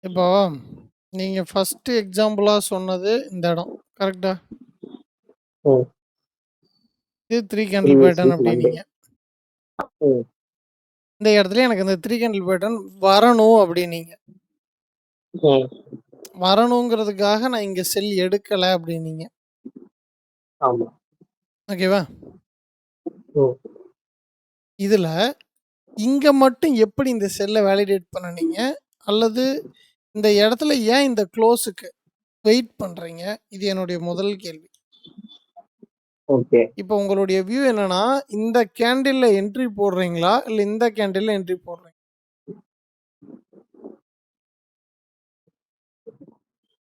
இப்போ நீங்க ஃபர்ஸ்ட் எக்ஸாம்பிளா சொன்னது இந்த இடம். கரெக்ட்டா? ம். இது 3 candle previous pattern week Monday. அப்டின்னீங்க. ம். இந்த இடத்துல எனக்கு இந்த 3 கேண்டில் பேட்டர்ன் வரணும் அப்டின்னீங்க. ம். வரணுங்கிறதுக்காக நான் இங்க செல் எடுக்கல அப்டின்னீங்க. ஆமா. ஓகேவா? ம். இதுல இங்க மட்டும் எப்படி இந்த செல்ல வேலிடேட் பண்ணுனீங்க? அல்லது இந்த இடத்துல ஏன் இந்த க்ளோஸுக்கு வெயிட் பண்றீங்க? இது என்னுடைய முதல் கேள்வி. ஓகே. இப்போ உங்களுடைய வியூ என்னன்னா, இந்த கேண்டில்ல என்ட்ரி போடுறீங்களா? இல்ல இந்த கேண்டில்ல என்ட்ரி போடுறீங்களா?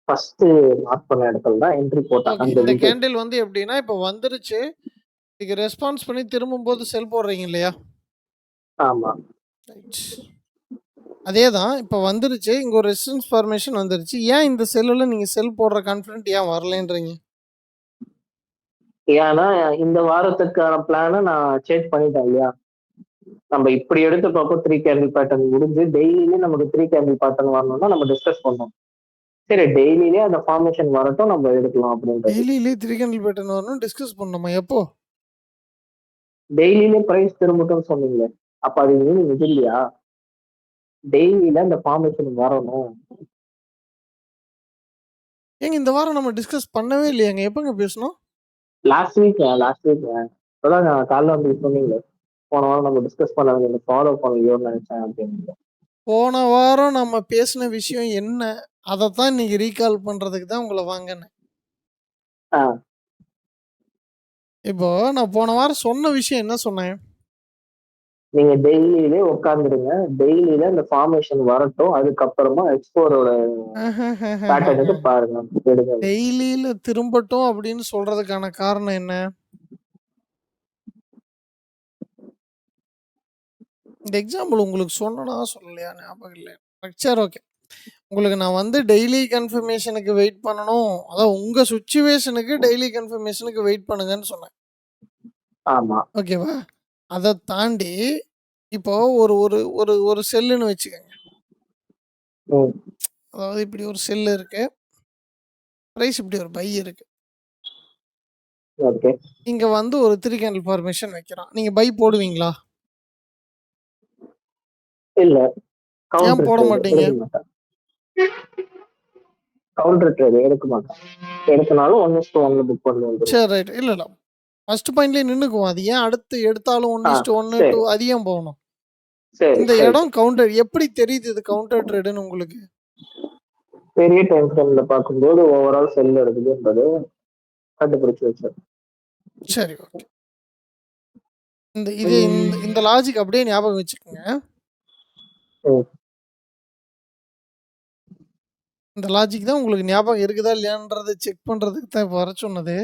ஃபர்ஸ்ட்டு மார்க் பண்ண இடத்துல தான் என்ட்ரி போட்டேன். ஓகே. அந்த இந்த வீடியோ. கேண்டில் வந்து எப்படின்னா, இப்போ வந்துருச்சு. இதுக்கு ரெஸ்பான்ஸ் பண்ணி திரும்பும்போது செல் போடுறீங்க இல்லையா? ஆமா. ரைட். அதே தான். இப்போ வந்துருச்சு. இங்க ஒரு ரெசிஸ்டன்ஸ் ஃபார்மேஷன் வந்துருச்சு. ஏன் இந்த செல்லுல நீங்க செல் போடுற கான்ஃபிடென்ட் ஏன் வரலன்றீங்க? ஏன்னா, இந்த வாரத்துக்கான பிளான நான் சேஞ்ச் பண்ணிட்டேன் இல்லையா? நம்ம இப்படி எடுத்து பார்ப்போம் 3 கேண்டில் பேட்டர்ன் முடிஞ்சு டெய்லியுமே நமக்கு 3 கேண்டில் பேட்டர்ன் வரணும்னா நம்ம டிஸ்கஸ் பண்ணோம். சரி டெய்லியுமே அந்த ஃபார்மேஷன் வரட்டும் நம்ம எடுக்கலாம் அப்படின்றது. டெய்லிலே 3 கேண்டில் பேட்டர்ன் வரணும் டிஸ்கஸ் பண்ணணுமா? எப்போ? டெய்லியுமே பிரைஸ் திரும்பட்டும்னு சொன்னீங்களே. அப்ப அது மீனிங் இது இல்லையா? டெய்லில இந்த ஃபார்மேஷன் வரணும். ஏங்க இந்த வாரம் நம்ம டிஸ்கஸ் பண்ணவே இல்லையேங்க. எப்பங்க பேசுனோம்? லாஸ்ட் வீக் இப்பதான் நான் காலைல வந்து சொன்னீங்களே. போன வாரம் நம்ம டிஸ்கஸ் பண்ண வேண்டியது ஃபாலோ பண்ணலையோன்னு நினைச்சேன் அப்படின்னு. போன வாரம் நம்ம பேசின விஷயம் என்ன? அதத்தான் இன்னைக்கு ரீகால் பண்றதுக்கு தான் உங்கள வாங்கன்னேன். ஆ, இப்போ நான் போன வாரம் சொன்ன விஷயம் என்ன சொன்னேன்? நீங்க டெய்லியிலே உட்காந்துருங்க. டெய்லியில இந்த ஃபார்மேஷன் வரட்டும். அதுக்கப்புறமா எக்ஸ்போரோட பேட்டர்னுக்கு பாருங்க. எடுங்க. டெய்லியில திரும்பட்டும் அப்படின்னு சொல்றதுக்கான காரணம் என்ன? இந்த எக்ஸாம்பிள் உங்களுக்கு சொன்னனா சொல்லலையா? ஞாபகம் இல்ல. சரி ஓகே. உங்களுக்கு நான் வந்து டெய்லி கன்ஃபர்மேஷனுக்கு வெயிட் பண்ணணும். அதான் உங்க சிச்சுவேஷனுக்கு டெய்லி கன்ஃபர்மேஷனுக்கு வெயிட் பண்ணுங்கன்னு சொன்னேன். ஆமா. ஓகேவா? அத தாண்டி இப்போ ஒரு ஒரு ஒரு ஒரு செல்லுன்னு வச்சுக்கங்க. ம். அதாவது இப்படி ஒரு செல் இருக்கு. பிரைஸ் இப்படி ஒரு பை இருக்கு. ஓகே. இங்க வந்து ஒரு 3 கேண்டில் ஃபார்மேஷன் வைக்கிறான். நீங்க பை போடுவீங்களா? இல்ல. ஏன் கவுண்டர் போட ட்ரேட் மாட்டீங்க? எடுக்க மாட்டேன். கவுண்டர் ட்ரேட் எடுக்க மாட்டேன். எடுத்தனாலும் 1:1 புக் பண்ணி வந்துருவேன். சரி ரைட். இல்ல, இல்ல. ஃபர்ஸ்ட் பாயிண்ட்லயே நின்னுக்குவோம். அது ஏன் அடுத்து எடுத்தாலும் ஆ, 1:1, சரி. 2 அது ஏன் போகணும்? சரி, இந்த ரைட். இடம் கவுண்டர் எப்படி தெரியுது இது கவுண்டர் ட்ரேடுன்னு உங்களுக்கு? பெரிய டைம் ஃப்ரேம்ல பார்க்கும்போது ஓவரால் செல் எடுக்குதுன்றது கண்டுபிடிச்சு வச்சேன். சரி ஓகே. இந்த லாஜிக் அப்படியே ஞாபகம் வச்சுக்கோங்க. ம். இந்த லாஜிக் தான் உங்களுக்கு ஞாபகம் இருக்குதா இல்லையான்றத செக் பண்றதுக்கு தான் இப்ப வர சொன்னது.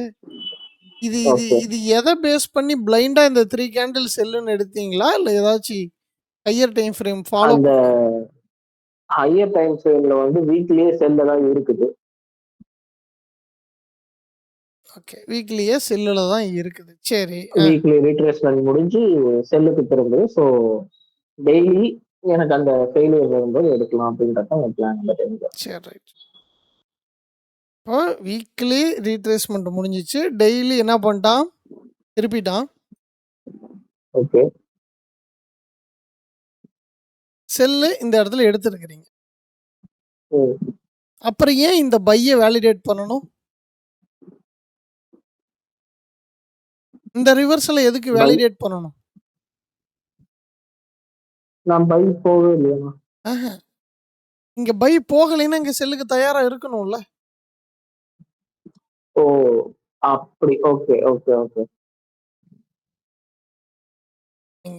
இது இது ஓகே. இது எத பேஸ் பண்ணி பிளைண்டா இந்த 3 கேண்டில் செல்லுன்னு எடுத்தீங்களா? இல்ல ஏதாச்சு ஹையர் டைம் ஃப்ரேம் ஃபாலோ அந்த பண்ணீங்க? ஹையர் டைம் ஃப்ரேம்ல வந்து வீக்லியே செல்ல தான் இருக்குது. ஓகே. வீக்லியே செல்லுல தான் இருக்குது. சரி. வீக்லி ரீட்ரேஸ்மென்ட் முடிஞ்சு செல்லுக்கு திரும்புது. ஸோ டெய்லி எனக்கு அந்த ஃபெயிலியர் வரும்போது எடுக்கலாம் அப்படின்றது தான் என் பிளான் அந்த டைம்ல. சரி ரைட். இப்போ வீக்லி ரீட்ரேஸ்மெண்ட் முடிஞ்சிச்சு. டெய்லி என்ன பண்ணிட்டான்? திருப்பிட்டான். ஓகே. செல்லு இந்த இடத்துல எடுத்திருக்கிறீங்க. ம். அப்புறம் ஏன் இந்த பைய வேலிடேட் பண்ணணும்? இந்த ரிவர்சல எதுக்கு பை வேலிடேட் பண்ணணும்? நான் பை போகவே இல்லையா? ஆஹ. இங்க பை போகலைன்னா இங்க செல்லுக்கு தயாரா இருக்கணும்ல. ஓ! அப்படி. Okay, okay, okay.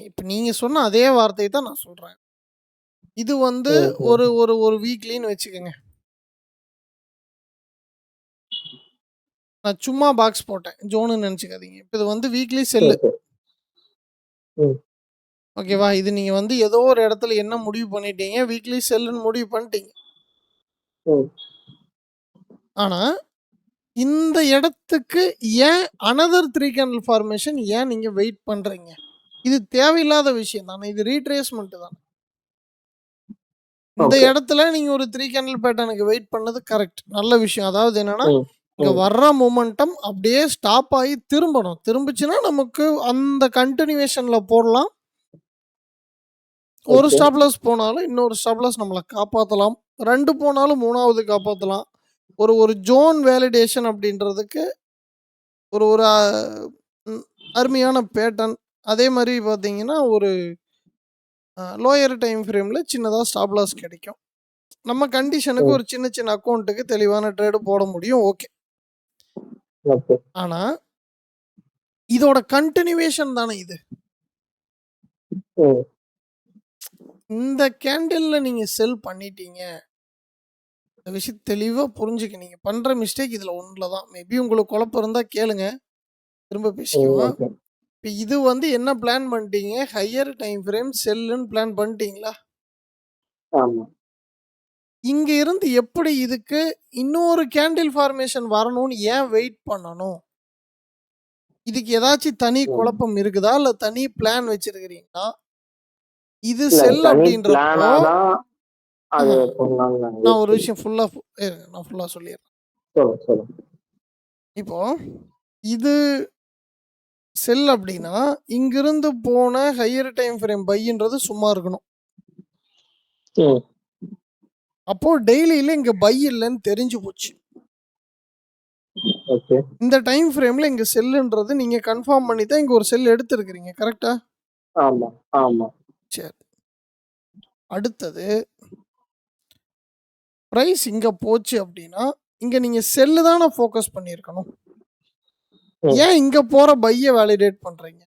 இப்ப நீங்க சொன்ன அதே வார்த்தைய தான் நான் சொல்றேன். இது வந்து ம், ம். ஒரு ஒரு ஒரு வீக்லின்னு வச்சுக்கங்க. நான் சும்மா பாக்ஸ் போட்டேன். ஜோனுன்னு நெனச்சுக்காதீங்க. இப்ப இது வந்து வீக்லி சரி, செல்லு. சரி. ம், ஓகேவா? இது நீங்க வந்து ஏதோ ஒரு இடத்துல என்ன முடிவு பண்ணிட்டீங்க, வீக்லி செல்லுன்னு முடிவு பண்ணிட்டீங்க. ம். ஆனா, இந்த இடத்துக்கு ஏன் அனதர் 3 கேண்டில் ஃபார்மேஷன் ஏன் நீங்க வெயிட் பண்றீங்க? இது தேவையில்லாத விஷயம் தானே. இது ரீட்ரேஸ்மென்ட் தானே. இந்த ஓகே. இடத்துல நீங்க ஒரு 3 கேண்டில் பேட்டர்னுக்கு வெயிட் பண்ணது கரெக்ட். நல்ல விஷயம். அதாவது என்னன்னா, ம். இங்க ம். வர்ற மொமெண்டம் அப்படியே ஸ்டாப் ஆயி திரும்பணும். திரும்புச்சுன்னா நமக்கு அந்த கன்டினியூவேஷன்ல போடலாம். ஒரு ஓகே. ஸ்டாப் லாஸ் போனாலும், இன்னொரு ஸ்டாப் லாஸ் நம்மள காப்பாத்தலாம். 2 போனாலும் 3வது காப்பாத்தலாம். ஒரு ஒரு ஜோன் வேலிடேஷன் அப்படின்றதுக்கு ஒரு ஒரு ம் அருமையான பேட்டர்ன். அதே மாரி பார்த்தீங்கன்னா, ஒரு லோயர் டைம் ஃப்ரேம்ல சின்னதா ஸ்டாப் லாஸ் கிடைக்கும். நம்ம கண்டிஷனுக்கு ம். ஒரு சின்ன சின்ன அக்கவுண்ட்டுக்கு தெளிவான ட்ரேடு போட முடியும். ஓகே. ஓகே. ஆனா, இதோட கன்டினியூவேஷன் தானே இது. ம். இந்த கேண்டில்ல நீங்க செல் பண்ணிட்டீங்க. இந்த விஷயம் தெளிவா புரிஞ்சுக்க. நீங்க பண்ற மிஸ்டேக் இதுல ஒண்ணுல தான். மேபி உங்களுக்கு குழப்பம் இருந்தா கேளுங்க. திரும்ப ம். பேசிக்குவோம். ஓகே. இப்ப இது வந்து என்ன பிளான் பண்ணிட்டீங்க? ஹையர் டைம் ஃப்ரேம் செல்லுன்னு பிளான் பண்ணிட்டீங்களா? ஆமா. இங்க இருந்து எப்படி இதுக்கு இன்னொரு கேண்டில் ஃபார்மேஷன் வரணும்னு ஏன் வெயிட் பண்ணணும்? இதுக்கு ஏதாச்சும் தனி ம். குழப்பம் இருக்குதா? இல்ல தனி பிளான் வச்சிருக்கிறீங்களா? இது இல்ல செல் தனி அப்படின்றப்போ பிளானா தான் அது ஆஹா, சொன்னாங்கன்னு நான் நான் ஒரு யோசிக்கிறேன். விஷயம் ஃபுல்லா இருங்க. நான் ஃபுல்லா சொல்லிர்றேன். சொல்லுங்க, சொல்லுங்க. இப்போ இது செல் அப்படின்னா, இங்கிருந்து போன ஹையர் டைம் ஃப்ரேம் பைன்றது சும்மா இருக்கணும். ம். அப்போ டெய்லில இங்க பை இல்லன்னு தெரிஞ்சு போச்சு. ஓகே. இந்த டைம் ஃப்ரேம்ல இங்க செல்லுன்றது நீங்க கன்ஃபார்ம் பண்ணி தான் இங்க ஒரு செல் எடுத்திருக்கிறீங்க. கரெக்ட்டா? ஆமா, ஆமா. சரி. அடுத்தது பிரைஸ் இங்க போச்சு அப்படின்னா, இங்க நீங்க செல்லு தான ஃபோக்கஸ் பண்ணியிருக்கணும். ம். ஏன் இங்க போற பைய வேலிடேட் பண்றீங்க?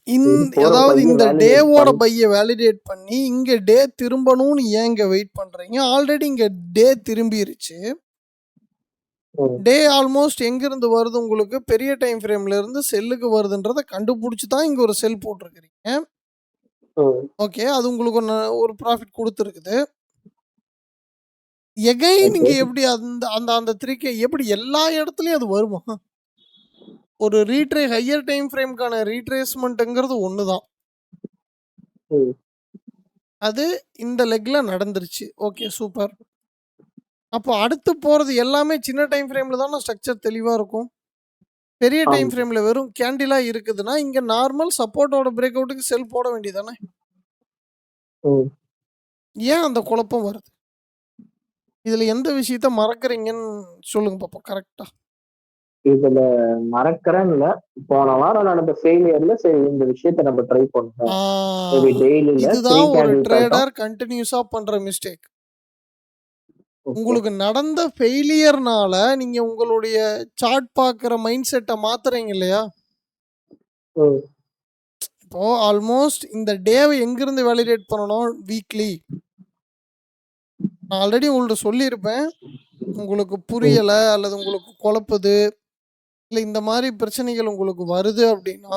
இது போற அதாவது பைய இந்த வேலிடேட் டேவோட பண் பைய வேலிடேட் பண்ணி, இங்க டே திரும்பணும்னு ஏன் இங்க வெயிட் பண்றீங்க? ஆல்ரெடி இங்க டே திரும்பிருச்சு. ம். டே ஆல்மோஸ்ட் எங்கிருந்து வருது உங்களுக்கு? பெரிய டைம் ஃப்ரேம்ல இருந்து செல்லுக்கு வருதுன்றத கண்டுபுடிச்சு தான் இங்க ஒரு செல் போட்டிருக்கிறீங்க. ம். ஓகே. அது உங்களுக்கு ஒரு ப்ராஃபிட் குடுத்துருக்குது. Again okay. இங்க எப்படி அந்த அந்த அந்த 3K எப்படி எல்லா இடத்துலயும் அது வருமா? ஒரு ஹையர் டைம் ஃப்ரேம்க்கான ரீட்ரேஸ்மென்ட்ங்கிறது ஒண்ணு தான். ம். அது இந்த லெக்ல நடந்துருச்சு. Okay super. அப்போ அடுத்து போறது எல்லாமே சின்ன டைம் ஃப்ரேம்ல தான ஸ்ட்ரக்சர் தெளிவா இருக்கும். பெரிய டைம் ஆமா. ஃப்ரேம்ல வெறும் கேண்டிலா இருக்குதுன்னா, இங்க நார்மல் சப்போர்ட்டோட பிரேக் அவுட்டுக்கு செல் போட வேண்டியது தானே? ம். ஏன் அந்த குழப்பம் வருது? இதுல எந்த விஷயத்த மறக்கிறீங்கன்னு சொல்லுங்க பாப்போம் கரெக்ட்டா. இதுல மறக்கிறேன்னு இல்ல. போன வாரம் நடந்த ஃபெயிலியர்ல சரி இந்த விஷயத்த நம்ம ட்ரை பண்ணுவோம். ஆ மேபி டெய்லில 3 இதுதான் ஒரு கேண்டில் பேட்டர்ன். ட்ரேடர் கன்டினியூஸா பண்ற மிஸ்டேக். ஓகே. உங்களுக்கு நடந்த ஃபெயிலியர்னால நீங்க உங்களுடைய சார்ட் பார்க்குற மைண்ட் செட்ட மாத்துறீங்க இல்லையா? ம். இப்போ ஆல்மோஸ்ட் இந்த டேவ எங்கிருந்து வேலிடேட் பண்ணணும்? வீக்லி. நான் ஆல்ரெடி உங்கள்ட்ட சொல்லியிருப்பேன். உங்களுக்கு ம். புரியல அல்லது உங்களுக்கு குழப்புது, இல்ல இந்த மாரி பிரச்சனைகள் உங்களுக்கு வருது அப்டின்னா,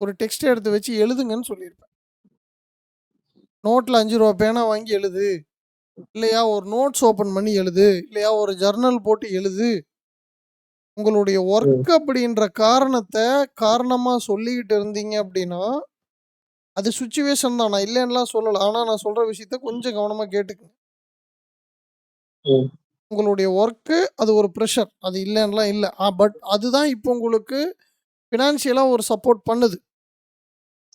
ஒரு டெக்ஸ்ட் எடுத்து வச்சு எழுதுங்கன்னு சொல்லியிருப்பேன். நோட்ல ரூ. 5 பேனா வாங்கி எழுது. இல்லையா ஒரு நோட்ஸ் ஓப்பன் பண்ணி எழுது. இல்லையா ஒரு ஜர்னல் போட்டு எழுது. உங்களுடைய ம். ஒர்க் அப்படின்ற காரணத்த காரணமா சொல்லிக்கிட்டு இருந்தீங்க அப்டின்னா, அது சிச்சுவேஷன் தான். நான் இல்லன்னுலாம் சொல்லல. ஆனா நான் சொல்ற விஷயத்த கொஞ்சம் கவனமா கேட்டுக்கங்க. ம். உங்களுடைய ஒர்க்கு அது ஒரு பிரஷர். அது இல்லன்னுலாம் இல்ல. பட் அதுதான் இப்போ உங்களுக்கு ஃபினான்ஷியலா ஒரு சப்போர்ட் பண்ணுது.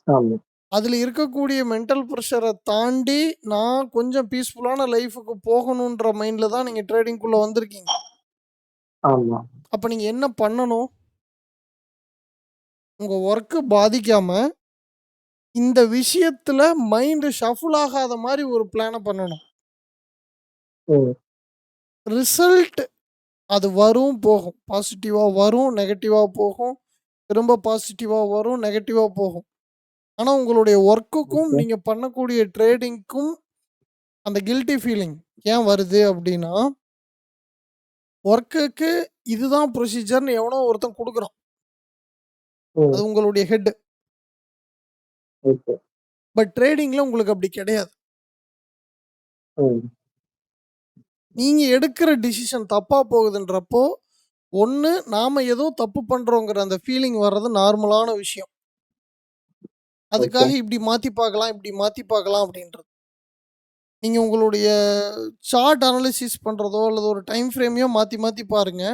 ஆமா. அதுல இருக்கக்கூடிய மென்டல் பிரஷர தாண்டி, நான் கொஞ்சம் பீஸ்ஃபுல்லான லைஃப்க்கு போகணுன்ற மைண்ட்ல தான் நீங்க ட்ரேடிங்க்குள்ள வந்திருக்கீங்க. ஆமா. அப்ப நீங்க என்ன பண்ணணும்? உங்க ஒர்க்க பாதிக்காம, இந்த விஷயத்துல மைண்ட் ஷஃபிள் ஆகாத மாரி ஒரு பிளான பண்ணணும். ம். ரிசல்ட் அது வரும், போகும். பாசிட்டிவா வரும், நெகட்டிவா போகும். திரும்ப பாசிட்டிவா வரும், நெகட்டிவா போகும். ஆனா உங்களுடைய ஒர்க்குக்கும், ஓகே. நீங்க பண்ணக்கூடிய ட்ரேடிங்க்கும் அந்த கில்ட்டி ஃபீலிங் ஏன் வருது அப்டின்னா, ஒர்க்குக்கு இதுதான் ப்ரொசீஜர்ன்னு எவனோ ஒருத்தன் குடுக்குறான். ம். அது உங்களுடைய ஹெட். ஓகே. பட் ட்ரேடிங்ல உங்களுக்கு அப்டி கிடையாது. ம். நீங்க எடுக்கிற டிசிஷன் தப்பா போகுதுன்றப்போ, ஒண்ணு நாம ஏதோ தப்பு பண்றோங்கிற அந்த ஃபீலிங் வர்றது நார்மலான விஷயம். அதுக்காக ஓகே. இப்படி மாத்தி பார்க்கலாம், இப்படி மாத்தி பார்க்கலாம் அப்படின்றது. நீங்க உங்களுடைய சார்ட் அனாலிசிஸ் பண்றதோ, அல்லது ஒரு டைம் ஃப்ரேமையோ மாத்தி மாத்தி பாருங்க.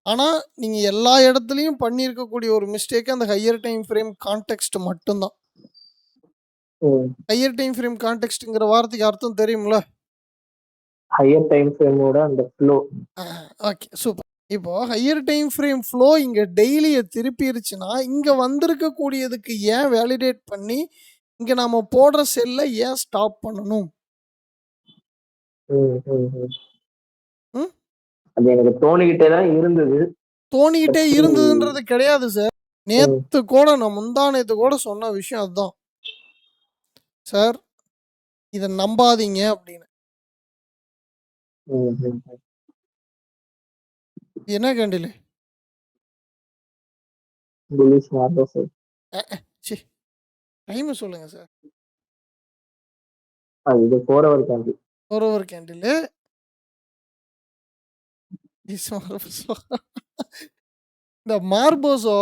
ஆனா, நீங்க எல்லா இடத்துலயும் பண்ணியிருக்கக்கூடிய ஒரு மிஸ்டேக் அந்த ஹையர் டைம் ஃப்ரேம் கான்டெக்ஸ்ட் மட்டும் தான். ம். ஹையர் டைம் ஃப்ரேம் கான்டெக்ஸ்ட்ங்கிற வார்த்தைக்கு அர்த்தம் தெரியும்ல? ஹையர் டைம் ஃப்ரேமோட அந்த ஃப்ளோ. ஆ, ஓகே. சூப்பர். இப்போ ஹையர் டைம் ஃப்ரேம் ஃப்ளோ இங்க டெய்லிய திருப்பிருச்சுன்னா, இங்க வந்திருக்கக்கூடியதுக்கு ஏன் வேலிடேட் பண்ணி, இங்க நாம போடுற செல்ல ஏன் ஸ்டாப் பண்ணணும்? ம், ம், ம். ம். அது எனக்கு தோணிக்கிட்டே தான் இருந்தது. பட் தோணிக்கிட்டே ஸ்டில் இருந்ததுன்றது கிடையாது சார். ம், நேத்து கூட நான் முந்தா நேத்து கூட சொன்ன விஷயம் அதான். சார், இத நம்பாதீங்க அப்படின்னு. ம், ம். இது என்ன கேண்டிலு? Bullish market. ச்சீ! டைம சொல்லுங்க சார். இது 4 ஹவர் கேண்டில். ஒரு கேண்டிலு. இஸ் மார்போசோ. இந்த மார்போசோ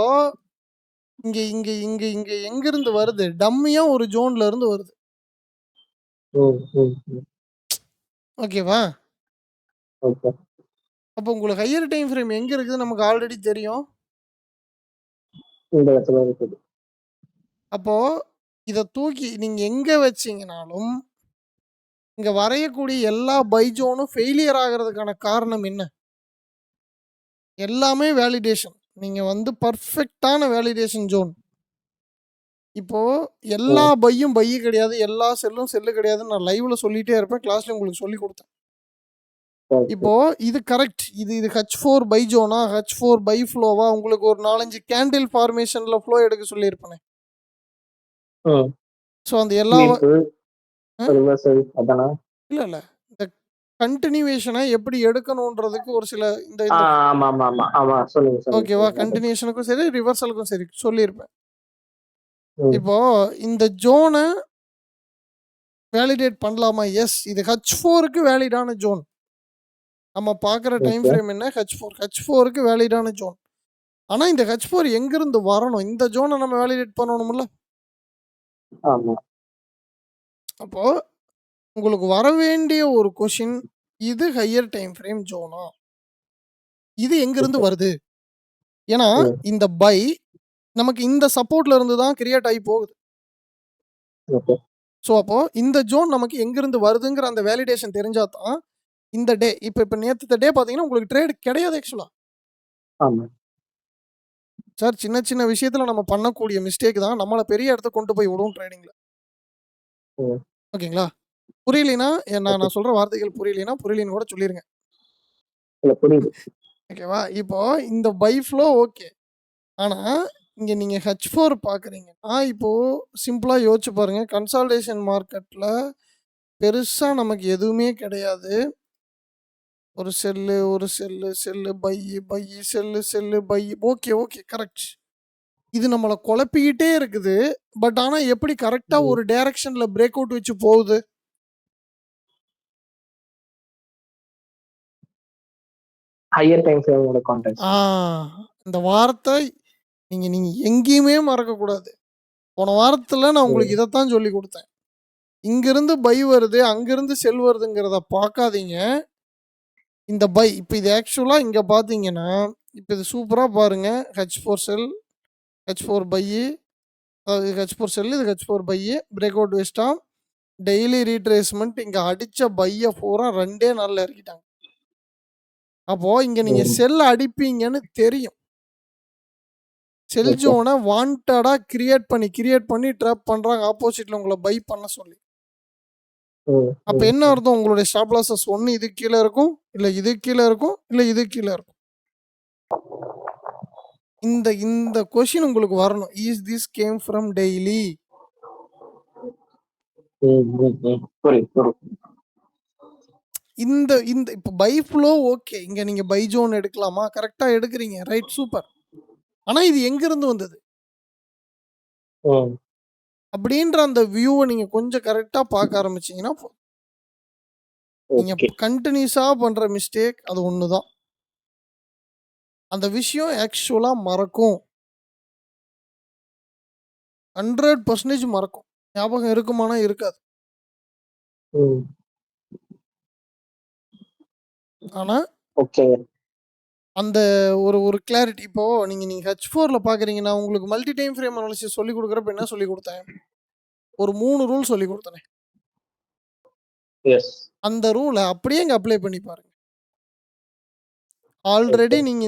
இங்க இங்க இங்க இங்க எங்கிருந்து வருது? டம்மியா ஒரு ஜோன்ல இருந்து வருது. ம், ம், ம். ஓகேவா? ஓகே. அப்போ உங்களுக்கு ஹையர் டைம் ஃப்ரேம் எங்க இருக்குதுன்னு நமக்கு ஆல்ரெடி தெரியும். இந்த இடத்துல இருக்குது. அப்போ இத தூக்கி நீங்க எங்க வச்சீங்கனாலும், இங்க வரையக்கூடிய எல்லா பை ஜோனும் ஃபெயிலியர் ஆகுறதுக்கான காரணம் என்ன? எல்லாமே வேலிடேஷன். நீங்க வந்து பெர்ஃபெக்ட்டான வேலிடேஷன் ஜோன். இப்போ எல்லா ம். பையும் பை கிடையாது. எல்லா செல்லும் செல்லு கிடையாதுன்னு நான் லைவ்ல சொல்லிட்டே இருப்பேன். கிளாஸ்ல உங்களுக்கு சொல்லிக் குடுத்தேன். சரி, இப்போ சரி. இது கரெக்ட். இது H4 by Jona? H4 by ஃப்ளோவா? உங்களுக்கு ஒரு 4, 5 கேண்டில் ஃபார்மேஷன்ல ஃப்ளோ எடுக்க சொல்லியிருப்பேனே. ம். ஸோ அந்த எல்லா ஸ்வீப்பு, அ ரிவர்சல் அதானா? இல்ல, இல்ல. இந்த கன்டினியூவேஷன எப்படி எடுக்கணுன்றதுக்கு ஒரு சில இந்த ஆ இந்த ஆமாமாமா. ஆமா. சொல்லுங்க, சொல்லுங்க, ஓகேவா? சொல்லுங்க. அதான். கன்டினியூஷனுக்கும் சரி, ரிவர்சலுக்கும் சரி சொல்லியிருப்பேன். ம். இப்போ இந்த ஜோன வேலிடேட் பண்ணலாமா? எஸ். இது H4க்கு வேலிடான ஜோன். நம்ம பார்க்குற டைம் ஓகே. ஃப்ரேம் என்ன? H4க்கு வேலிடான ஜோன். ஆனா இந்த H4 எங்கிருந்து வரணும்? இந்த ஜோன நம்ம வேலிடேட் பண்ணணும்ல? ஆமா. அப்போ உங்களுக்கு வரவேண்டிய ஒரு கொஸ்டின், இது ஹையர் டைம் ஃப்ரேம் ஜோனா? இது எங்கிருந்து ஓகே. வருது? ஏன்னா, ம். இந்த பை நமக்கு இந்த சப்போர்ட்ல இருந்து தான் கிரியேட் ஆயி போகுது. ஓகே. ஸோ, அப்போ இந்த ஜோன் நமக்கு எங்கிருந்து வருதுங்கிற அந்த வேலிடேஷன் தெரிஞ்சா தான், இந்த டே இப்ப நேத்து டே பார்த்தீங்கன்னா, உங்களுக்கு ட்ரேட் கிடையாது ஆக்சுவலா. ஆமா. சார் சின்ன சின்ன விஷயத்துல நம்ம பண்ணக்கூடிய மிஸ்டேக் தான் நம்மள பெரிய இடத்துக்கு கொண்டு போய் விடும் ட்ரேடிங்ல. ம். ஓகேங்களா? புரியலைன்னா, நான் ஓகே. நான் சொல்ற வார்த்தைகள் புரியலைன்னா, புரியலைன்னு கூட சொல்லிருங்க. இல்ல புரியுது. ஓகேவா? இப்போ இந்த பை ஃப்ளோ ஓகே. ஆனா, இங்க நீங்க H4 பார்க்குறீங்கன்னா, இப்போ சிம்பிளா யோசிச்சு பாருங்க. கன்சால்டேஷன் மார்க்கெட்ல பெருசா நமக்கு எதுவுமே கிடையாது. ஒரு செல்லு, ஒரு sell, sell, buy, sell, sell, buy. Okay, okay. Correct. இது நம்மள குழப்பிக்கிட்டே இருக்குது. பட் ஆனா எப்படி கரெக்ட்டா ம். ஒரு டைரக்ஷன்ல பிரேக் அவுட் வச்சு போகுது? ஹையர் டைம் ஃப்ரேமோட கான்டெக்ஸ்ட். ஆ இந்த வார்த்தை நீங்க நீங்க எங்கேயுமே மறக்கக்கூடாது. போன வாரத்துல நான் உங்களுக்கு ம். இதத்தான் சொல்லிக் குடுத்தேன். இங்கிருந்து பை வருது, அங்கிருந்து செல் வருதுங்கிறத பார்க்காதீங்க. இந்த பை இப்ப இது ஆக்சுவலா இங்க பார்த்தீங்கன்னா, இப்ப இது சூப்பரா பாருங்க. H4 செல், H4 பையி, அதாவது H4 செல், இது H4 பையி, பிரேக் அவுட் வச்சுட்டான். டெய்லி ரீட்ரேஸ்மென்ட் இங்க அடிச்ச பைய பூரா 2டே நாள்ல இறக்கிட்டாங்க. அப்போ இங்க நீங்க ம். செல் அடிப்பீங்கன்னு தெரியும். செல் ஓகே. ஜோன வாண்டடா கிரியேட் பண்ணி ட்ராப் பண்றாங்க ஆப்போசிட்ல உங்கள பை பண்ண சொல்லி. ம். அப்ப ம். என்ன ம். அர்த்தம்? உங்களுடைய ஸ்டாப் லாஸஸ் ஒண்ணு இதுக்கு கீழ இருக்கும், இல்ல இதுக்கு கீழ இருக்கும், இல்ல இதுக்கு கீழ இருக்கும். இந்த இந்த கொஸ்டின் உங்களுக்கு வரணும். Is this came from daily? ம். ம். ம். புரியுது, புரியுது. இந்த இந்த இப்ப பை ஃப்ளோ ஓகே. இங்க நீங்க பை ஜோன் எடுக்கலாமா? கரெக்ட்டா எடுக்குறீங்க. Right super. ஆனா இது எங்கிருந்து வந்தது? ம். அப்படின்ற அந்த வியூவ நீங்க கொஞ்சம் கரெக்ட்டா பார்க்க ஆரம்பிச்சீங்கன்னா, நீங்க ஓகே. கன்டினியூஸா பண்ற மிஸ்டேக் அது ஒண்ணு தான். அந்த விஷயம் ஆக்சுவலா மறக்கும். 100% மறக்கும். ஞாபகம் இருக்குமானா இருக்காது. ம். ஆனா, ஓகே. அந்த ஒரு கிளாரிட்டி இப்போ நீங்க H4ல பார்க்குறீங்கன்னா, உங்களுக்கு மல்டி டைம் ஃப்ரேம் அனாலிசிஸ் சொல்லிக் குடுக்குறப்ப என்ன சொல்லிக் குடுத்தேன்? ஒரு 3 ரூல் சொல்லிக் குடுத்தனே. எஸ். அந்த ரூல அப்படியே இங்க அப்ளை பண்ணி பாருங்க. Already okay. நீங்க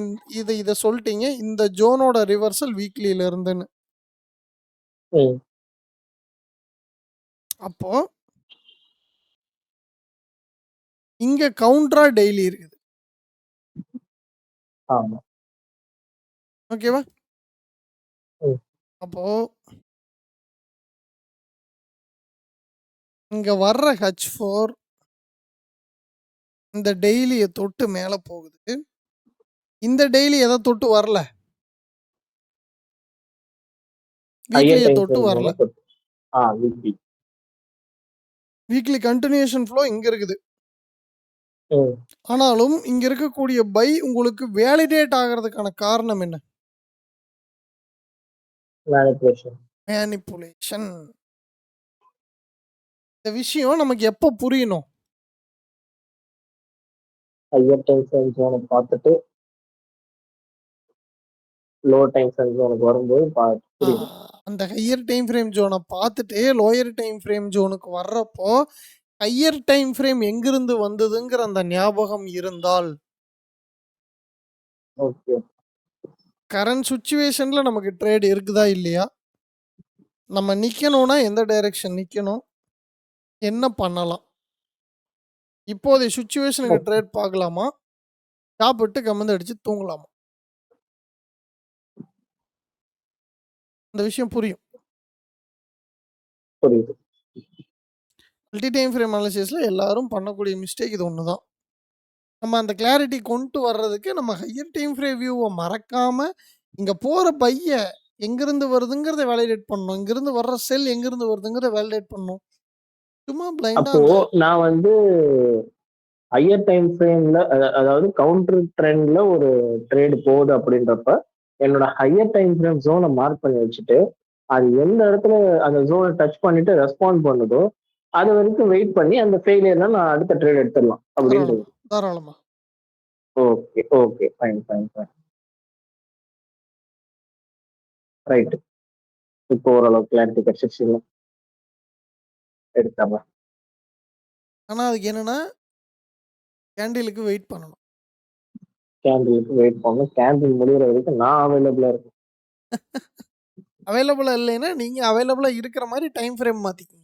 இத சொல்ட்டீங்க. இந்த ஜோனோட ரிவர்சல் வீக்லில இருந்துன்னு. ம். அப்போ இங்க கவுண்டரா டெய்லி இருக்குது. ஆமா. ஓகேவா? ம். அப்போ இங்க வர்ற H4 இந்த டெய்லிய தொட்டு மேல போகுது. இந்த டெய்லி எத தொட்டு வரல? ஹையர் வீக்லிய டைம் தொட்டு ஃப்ரேம் வரல. ஜோன தொட்டு. வீக்லி. வீக்லி கன்டினியூஷன் ஃப்ளோ இங்க இருக்குது. ம். ஆனாலும் இங்க இருக்கக்கூடிய பை உங்களுக்கு வேலிடேட் ஆகுறதுக்கான காரணம் என்ன? மேனிபுலேஷன். மேனிபுலேஷன். இந்த விஷயம் நமக்கு எப்ப புரியணும்? ஹையர் டைம் ஃப்ரேம் ஜோன பார்த்துட்டு லோவர் டைம் ஃப்ரேம் ஜோனுக்கு வரும்போது ஆ புரியும். அந்த ஹையர் டைம் ஃப்ரேம் ஜோன பார்த்துட்டு லோயர் டைம் ஃப்ரேம் ஜோனுக்கு வர்றப்போ, ஹையர் டைம் ஃப்ரேம் எங்கிருந்து வந்ததுங்கிற அந்த ஞாபகம் இருந்தால், ஓகே. கரண்ட் சிச்சுவேஷன்ல நமக்கு ட்ரேட் இருக்குதா இல்லையா? நம்ம நிக்கணும்னா எந்த டைரக்ஷன் நிக்கணும்? என்ன பண்ணலாம்? இப்போதைய சிச்சுவேஷனுக்கு ஓகே. ட்ரேட் பார்க்கலாமா? ஸ்டாப் விட்டு கமெண்ட் அடிச்சு தூங்கலாமா? இந்த விஷயம் புரியும். புரியுது. மல்டி டைம் ஃப்ரேம் அனாலிசிஸ்ல எல்லாரும் பண்ணக்கூடிய மிஸ்டேக் இது ஒண்ணு தான். நம்ம அந்த கிளாரிட்டி கொண்டு வர்றதுக்கு நம்ம ஹையர் டைம் ஃப்ரேம் வியூவ மறக்காம, இங்க போற பைய எங்கிருந்து வருதுங்கிறத வேலிடேட் பண்ணணும். இங்கிருந்து வர்ற செல் எங்கிருந்து வருதுங்கிறத வேலிடேட் பண்ணணும். சும்மா பிளைண்டா அப்போ அந்த நான் வந்து ஹையர் டைம் ஃப்ரேம்ல அதாவது கவுண்டர் ட்ரெண்ட்ல ஒரு ட்ரேட் போகுது அப்படின்றப்ப, என்னோட ஹையர் டைம் ஃப்ரேம் ஜோன மார்க் பண்ணி வச்சுட்டு, அது எந்த இடத்துல அந்த ஜோன டச் பண்ணிட்டு ரெஸ்பாண்ட் பண்ணுதோ, அது வரைக்கும் வெயிட் பண்ணி அந்த ஃபெயிலியர்ல நான் அடுத்த ட்ரேட் எடுத்துடலாம் அப்படின்றது. தாராளமா, தாராளமா. Okay, okay. Fine, fine, fine. Right. இப்போ ஓரளவு கிளாரிட்டி கிடைச்சிருச்சுல்ல. எடுத்துடலாம். ஆனா அதுக்கு என்னன்னா, கேண்டிலுக்கு வெயிட் பண்ணணும். கேண்டிலுக்கு வெயிட் பண்ணணும். கேண்டில் முடியிற வரைக்கும் நான் அவைலபிளா இருக்கேன். அவைலபிளா இல்லைன்னா, நீங்க அவைலபிளா இருக்கிற மாரி டைம் ஃப்ரேம் மாத்திக்கங்க.